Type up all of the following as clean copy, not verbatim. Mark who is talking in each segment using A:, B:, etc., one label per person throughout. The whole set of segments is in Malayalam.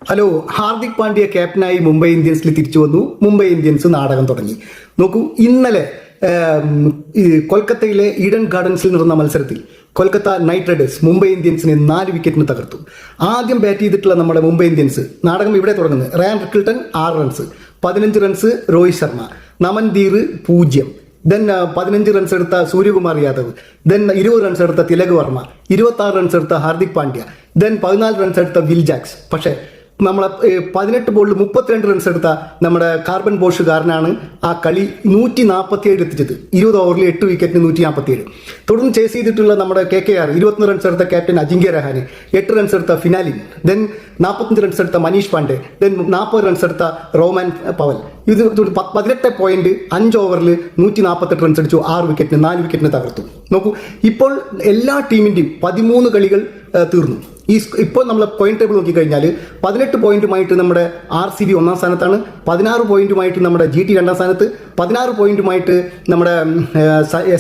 A: ഹലോ, ഹാർദിക് പാണ്ഡ്യ ക്യാപ്റ്റനായി മുംബൈ ഇന്ത്യൻസിൽ തിരിച്ചു വന്നു. മുംബൈ ഇന്ത്യൻസ് നാടകം തുടങ്ങി. നോക്കൂ, ഇന്നലെ കൊൽക്കത്തയിലെ ഈഡൻ ഗാർഡൻസിൽ നടന്ന മത്സരത്തിൽ കൊൽക്കത്ത നൈറ്റ് റൈഡേഴ്സ് മുംബൈ ഇന്ത്യൻസിനെ 4 വിക്കറ്റിന് തകർത്തു. ആദ്യം ബാറ്റ് ചെയ്തിട്ടുള്ള നമ്മുടെ മുംബൈ ഇന്ത്യൻസ് നാടകം ഇവിടെ തുടങ്ങുന്നത്. Ryan Rickelton 6 runs, 15 runs Rohit Sharma, Naman Dhir 0, then 15 runs എടുത്ത സൂര്യകുമാർ യാദവ്, ദെൻ 20 റൺസ് എടുത്ത തിലക് വർമ്മ, 26 റൺസ് എടുത്ത ഹാർദിക് പാണ്ഡ്യ, ദെൻ 14 റൺസ് എടുത്ത വിൽ ജാക്സ്. പക്ഷേ നമ്മളെ 18 ബോളിൽ 32 റൺസ് എടുത്ത നമ്മുടെ കാർബൺ ബോഷുകാരനാണ് ആ കളി 147 എത്തിച്ചത്. 20 ഓവറിൽ 8 വിക്കറ്റിന് 147. തുടർന്ന് ചേസ് ചെയ്തിട്ടുള്ള നമ്മുടെ KKR 21 റൺസ് എടുത്ത ക്യാപ്റ്റൻ അജിങ്ക്യ രഹാനെ, 8 റൺസ് എടുത്ത ഫിനാലിൻ, ദെൻ 45 റൺസ് എടുത്ത മനീഷ് പാണ്ഡെ, ദെൻ 40 റൺസ് എടുത്ത റോമാൻ പവൽ. ഇത് 18 പോയിന്റ് 5 ഓവറിൽ 148 റൺസ് അടിച്ചു. 6 വിക്കറ്റിന് 4 വിക്കറ്റിന് തകർത്തു. നോക്കൂ, ഇപ്പോൾ എല്ലാ ടീമിന്റെയും 13 കളികൾ തീർന്നു. ഇപ്പോൾ നമ്മൾ പോയിന്റ് ടേബിൾ നോക്കിക്കഴിഞ്ഞാൽ 18 പോയിന്റുമായിട്ട് നമ്മുടെ RCB 1-ാം സ്ഥാനത്താണ്, 16 പോയിന്റുമായിട്ട് നമ്മുടെ GT 2-ാം സ്ഥാനത്ത്, 16 പോയിന്റുമായിട്ട് നമ്മുടെ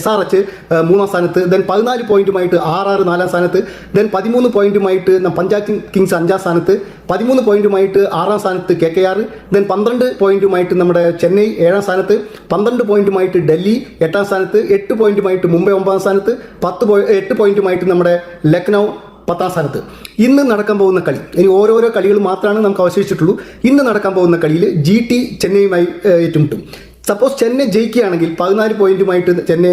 A: SRH 3-ാം സ്ഥാനത്ത്, ദെൻ 14 പോയിന്റുമായിട്ട് RR 4-ാം സ്ഥാനത്ത്, ദെൻ 13 പോയിന്റുമായിട്ട് പഞ്ചാബ് കിങ്സ് 5-ാം സ്ഥാനത്ത്, 13 പോയിന്റുമായിട്ട് 6-ാം സ്ഥാനത്ത് KKR, ദെൻ 12 പോയിന്റുമായിട്ട് നമ്മുടെ ചെന്നൈ 7-ാം സ്ഥാനത്ത്, 12 പോയിന്റുമായിട്ട് ഡൽഹി 8-ാം സ്ഥാനത്ത്, 8 പോയിന്റുമായിട്ട് മുംബൈ 9-ാം സ്ഥാനത്ത്, 8 പോയിന്റുമായിട്ട് നമ്മുടെ ലക്നൗ 10-ാം സ്ഥാനത്ത്. ഇന്ന് നടക്കാൻ പോകുന്ന കളി, ഇനി ഓരോരോ കളികൾ മാത്രമാണ് നമുക്ക് അവശേഷിച്ചിട്ടുള്ളൂ. ഇന്ന് നടക്കാൻ പോകുന്ന കളിയിൽ GT ചെന്നൈയുമായി ഏറ്റുമുട്ടും. സപ്പോസ് ചെന്നൈ ജയിക്കുകയാണെങ്കിൽ 14 പോയിന്റുമായിട്ട് ചെന്നൈ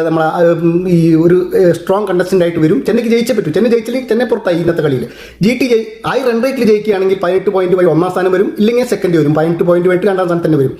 A: നമ്മളെ ഈ ഒരു സ്ട്രോങ് കണ്ടസ്റ്റന്റ് ആയിട്ട് വരും. ചെന്നൈക്ക് ജയിച്ചേ പറ്റൂ. ചെന്നൈ ജയിച്ചില്ലെങ്കിൽ ചെന്നൈ പുറത്തായി ഇന്നത്തെ കളിയിൽ. GT റൺ റേറ്റിൽ ജയിക്കുകയാണെങ്കിൽ 18 പോയിന്റുമായി 1-ാം സ്ഥാനം വരും, ഇല്ലെങ്കിൽ സെക്കൻഡ് വരും. 18 പോയിന്റുമായിട്ട് 2-ാം സ്ഥാനത്ത് തന്നെ വരും.